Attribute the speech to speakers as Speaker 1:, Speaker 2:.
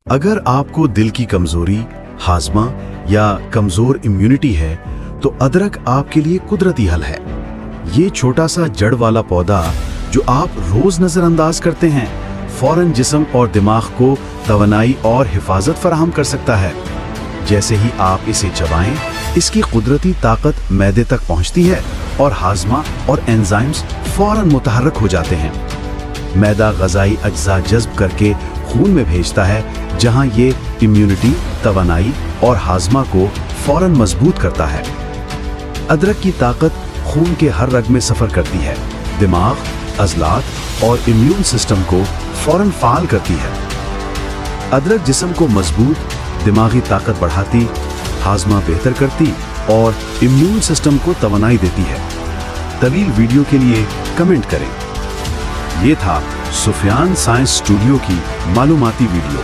Speaker 1: अगर आपको दिल की कमजोरी, हाजमा या कमजोर इम्यूनिटी है तो अदरक आपके लिए कुदरती हल है। ये छोटा सा जड़ वाला पौधा जो आप रोज नजरअंदाज करते हैं, फौरन जिस्म और दिमाग को तवानाई और हिफाजत फराहम कर सकता है। जैसे ही आप इसे चबाएं, इसकी कुदरती ताकत मैदे तक पहुंचती है और हाजमा और एंजाइम्स फौरन मुतहर्रक हो जाते हैं। मैदा ग़िज़ाई अज्जा जज़्ब करके खून में भेजता है, जहां ये इम्यूनिटी, तवानाई और हाजमा को फौरन मजबूत करता है। अदरक की ताकत खून के हर रग में सफ़र करती है, दिमाग, अज़लात और इम्यून सिस्टम को फौरन फ़ाल करती है। अदरक जिस्म को मजबूत, दिमागी ताकत बढ़ाती, हाजमा बेहतर करती और इम्यून सिस्टम को तवानाई देती है। तवील वीडियो के लिए कमेंट करें। ये था सुफियान साइंस स्टूडियो की मालूमाती वीडियो।